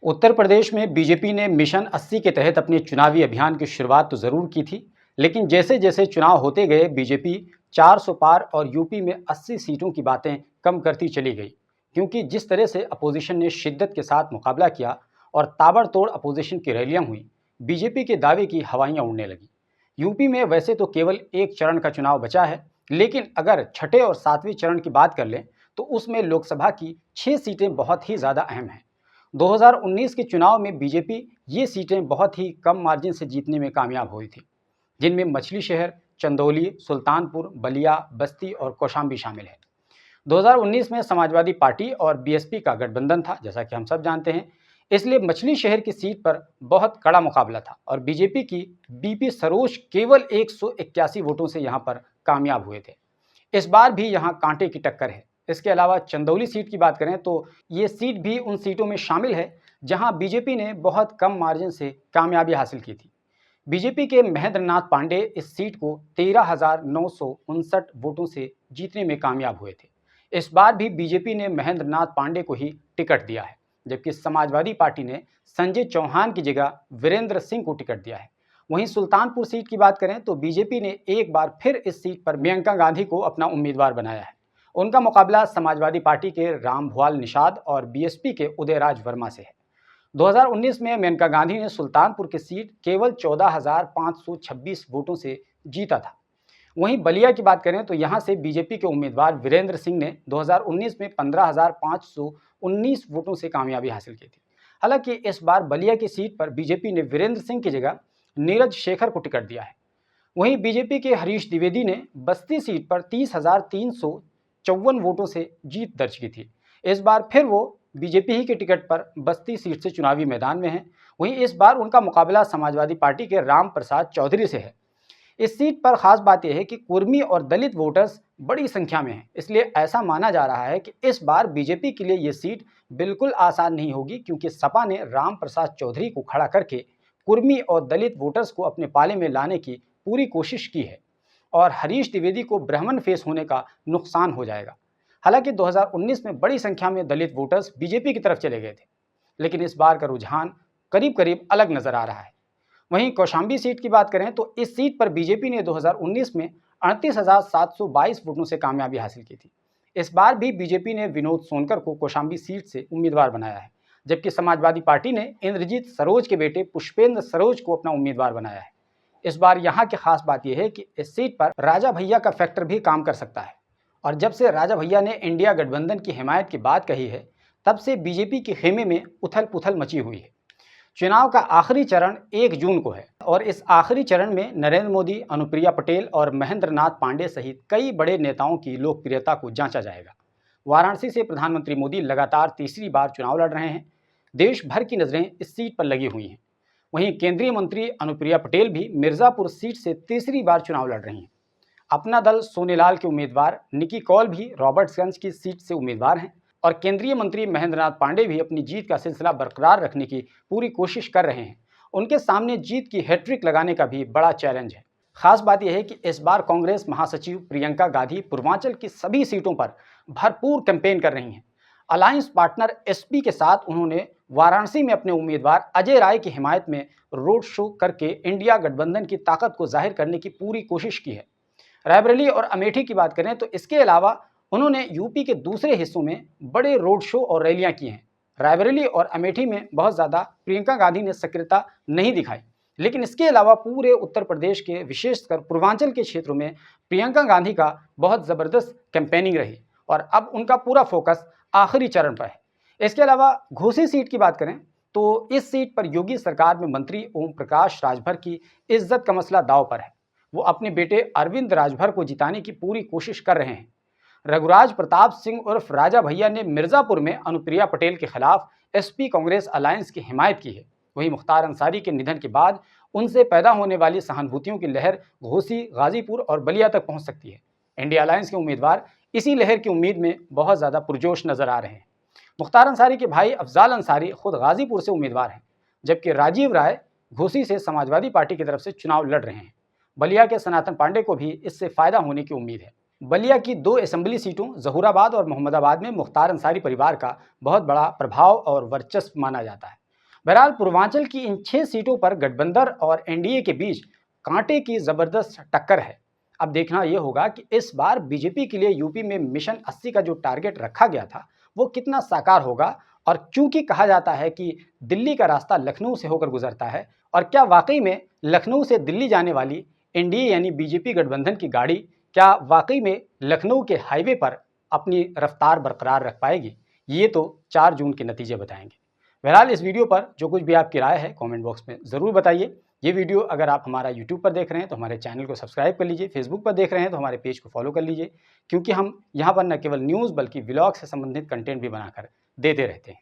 उत्तर प्रदेश में बीजेपी ने मिशन 80 के तहत अपने चुनावी अभियान की शुरुआत तो ज़रूर की थी, लेकिन जैसे जैसे चुनाव होते गए बीजेपी 400 पार और यूपी में 80 सीटों की बातें कम करती चली गई, क्योंकि जिस तरह से अपोजिशन ने शिद्दत के साथ मुकाबला किया और ताबड़तोड़ अपोजिशन की रैलियां हुई, बीजेपी के दावे की हवाइयां उड़ने लगी। यूपी में वैसे तो केवल एक चरण का चुनाव बचा है, लेकिन अगर छठे और सातवें चरण की बात कर लें तो उसमें लोकसभा की 6 सीटें बहुत ही ज़्यादा अहम हैं। 2019 के चुनाव में बीजेपी ये सीटें बहुत ही कम मार्जिन से जीतने में कामयाब हुई थी, जिनमें मछली शहर, चंदौली, सुल्तानपुर, बलिया, बस्ती और कौशाम्बी शामिल है। 2019 में समाजवादी पार्टी और बीएसपी का गठबंधन था, जैसा कि हम सब जानते हैं, इसलिए मछली शहर की सीट पर बहुत कड़ा मुकाबला था और बीजेपी की बीपी सरोज केवल 181 वोटों से यहां पर कामयाब हुए थे। इस बार भी यहां कांटे की टक्कर है। इसके अलावा चंदौली सीट की बात करें तो ये सीट भी उन सीटों में शामिल है जहां बीजेपी ने बहुत कम मार्जिन से कामयाबी हासिल की थी। बीजेपी के महेंद्र नाथ पांडे इस सीट को 13,959 वोटों से जीतने में कामयाब हुए थे। इस बार भी बीजेपी ने महेंद्र नाथ पांडे को ही टिकट दिया है, जबकि समाजवादी पार्टी ने संजय चौहान की जगह वीरेंद्र सिंह को टिकट दिया है। वहीं सुल्तानपुर सीट की बात करें तो बीजेपी ने एक बार फिर इस सीट पर प्रियंका गांधी को अपना उम्मीदवार बनाया है। उनका मुकाबला समाजवादी पार्टी के रामभुआल निषाद और बीएसपी के उदयराज वर्मा से है। 2019 में मेनका गांधी ने सुल्तानपुर की सीट केवल 14,526 वोटों से जीता था। वहीं बलिया की बात करें तो यहां से बीजेपी के उम्मीदवार वीरेंद्र सिंह ने 2019 में 15,519 वोटों से कामयाबी हासिल की थी। हालांकि इस बार बलिया की सीट पर बीजेपी ने वीरेंद्र सिंह की जगह नीरज शेखर को टिकट दिया है। वहीं बीजेपी के हरीश द्विवेदी ने बस्ती सीट पर 30,354 वोटों से जीत दर्ज की थी। इस बार फिर वो बीजेपी ही के टिकट पर बस्ती सीट से चुनावी मैदान में हैं। वहीं इस बार उनका मुकाबला समाजवादी पार्टी के राम प्रसाद चौधरी से है। इस सीट पर खास बात यह है कि कुर्मी और दलित वोटर्स बड़ी संख्या में हैं, इसलिए ऐसा माना जा रहा है कि इस बार बीजेपी के लिए ये सीट बिल्कुल आसान नहीं होगी, क्योंकि सपा ने राम प्रसाद चौधरी को खड़ा करके कुर्मी और दलित वोटर्स को अपने पाले में लाने की पूरी कोशिश की है और हरीश द्विवेदी को ब्राह्मण फेस होने का नुकसान हो जाएगा। हालांकि 2019 में बड़ी संख्या में दलित वोटर्स बीजेपी की तरफ चले गए थे, लेकिन इस बार का रुझान करीब करीब अलग नजर आ रहा है। वहीं कौशाम्बी सीट की बात करें तो इस सीट पर बीजेपी ने 2019 में 38,722 वोटों से कामयाबी हासिल की थी। इस बार भी बीजेपी ने विनोद सोनकर को कौशाम्बी सीट से उम्मीदवार बनाया है, जबकि समाजवादी पार्टी ने इंद्रजीत सरोज के बेटे पुष्पेंद्र सरोज को अपना उम्मीदवार बनाया है। इस बार यहाँ की खास बात यह है कि इस सीट पर राजा भैया का फैक्टर भी काम कर सकता है और जब से राजा भैया ने इंडिया गठबंधन की हिमायत की बात कही है, तब से बीजेपी के खेमे में उथल पुथल मची हुई है। चुनाव का आखिरी चरण 1 जून को है और इस आखिरी चरण में नरेंद्र मोदी, अनुप्रिया पटेल और महेंद्र नाथ पांडे सहित कई बड़े नेताओं की लोकप्रियता को जांचा जाएगा। वाराणसी से प्रधानमंत्री मोदी लगातार तीसरी बार चुनाव लड़ रहे हैं। देश भर की नजरें इस सीट पर लगी हुई हैं। वहीं केंद्रीय मंत्री अनुप्रिया पटेल भी मिर्जापुर सीट से तीसरी बार चुनाव लड़ रही हैं। अपना दल सोनेलाल के उम्मीदवार निकी कौल भी रॉबर्ट्सगंज की सीट से उम्मीदवार हैं और केंद्रीय मंत्री महेंद्र नाथ पांडे भी अपनी जीत का सिलसिला बरकरार रखने की पूरी कोशिश कर रहे हैं। उनके सामने जीत की हैट्रिक लगाने का भी बड़ा चैलेंज है। खास बात यह है कि इस बार कांग्रेस महासचिव प्रियंका गांधी पूर्वांचल की सभी सीटों पर भरपूर कैंपेन कर रही हैं। अलायंस पार्टनर एसपी के साथ उन्होंने वाराणसी में अपने उम्मीदवार अजय राय की हिमायत में रोड शो करके इंडिया गठबंधन की ताकत को जाहिर करने की पूरी कोशिश की है। रायबरेली और अमेठी की बात करें तो इसके अलावा उन्होंने यूपी के दूसरे हिस्सों में बड़े रोड शो और रैलियां की हैं। रायबरेली और अमेठी में बहुत ज़्यादा प्रियंका गांधी ने सक्रियता नहीं दिखाई, लेकिन इसके अलावा पूरे उत्तर प्रदेश के विशेषकर पूर्वांचल के क्षेत्रों में प्रियंका गांधी का बहुत ज़बरदस्त कैंपेनिंग रही और अब उनका पूरा फोकस आखिरी चरण पर है। इसके अलावा घोसी सीट की बात करें तो इस सीट पर योगी सरकार में मंत्री ओम प्रकाश राजभर की इज्जत का मसला दांव पर है। वो अपने बेटे अरविंद राजभर को जिताने की पूरी कोशिश कर रहे हैं। रघुराज प्रताप सिंह उर्फ राजा भैया ने मिर्जापुर में अनुप्रिया पटेल के खिलाफ एसपी कांग्रेस अलायंस की हिमायत की है। वहीं मुख्तार अंसारी के निधन के बाद उनसे पैदा होने वाली सहानुभूतियों की लहर घोसी, गाजीपुर और बलिया तक पहुंच सकती है। इंडिया अलायंस के उम्मीदवार इसी लहर की उम्मीद में बहुत ज़्यादा पुरजोश नजर आ रहे हैं। मुख्तार अंसारी के भाई अफजाल अंसारी खुद गाजीपुर से उम्मीदवार हैं, जबकि राजीव राय घोसी से समाजवादी पार्टी की तरफ से चुनाव लड़ रहे हैं। बलिया के सनातन पांडे को भी इससे फायदा होने की उम्मीद है। बलिया की 2 असेंबली सीटों जहूराबाद और मोहम्मदाबाद में मुख्तार अंसारी परिवार का बहुत बड़ा प्रभाव और वर्चस्व माना जाता है। बहरहाल पूर्वांचल की इन 6 सीटों पर गठबंधन और एनडीए के बीच कांटे की जबरदस्त टक्कर है। अब देखना यह होगा कि इस बार बीजेपी के लिए यूपी में मिशन 80 का जो टारगेट रखा गया था वो कितना साकार होगा। और क्योंकि कहा जाता है कि दिल्ली का रास्ता लखनऊ से होकर गुजरता है, और क्या वाकई में लखनऊ से दिल्ली जाने वाली एनडीए यानी बीजेपी गठबंधन की गाड़ी क्या वाकई में लखनऊ के हाईवे पर अपनी रफ्तार बरकरार रख पाएगी, ये तो 4 जून के नतीजे बताएंगे। बहरहाल इस वीडियो पर जो कुछ भी आपकी राय है कमेंट बॉक्स में ज़रूर बताइए। ये वीडियो अगर आप हमारा यूट्यूब पर देख रहे हैं तो हमारे चैनल को सब्सक्राइब कर लीजिए, फेसबुक पर देख रहे हैं तो हमारे पेज को फॉलो कर लीजिए, क्योंकि हम यहाँ पर न केवल न्यूज़ बल्कि व्लॉग से संबंधित कंटेंट भी बनाकर देते रहते हैं।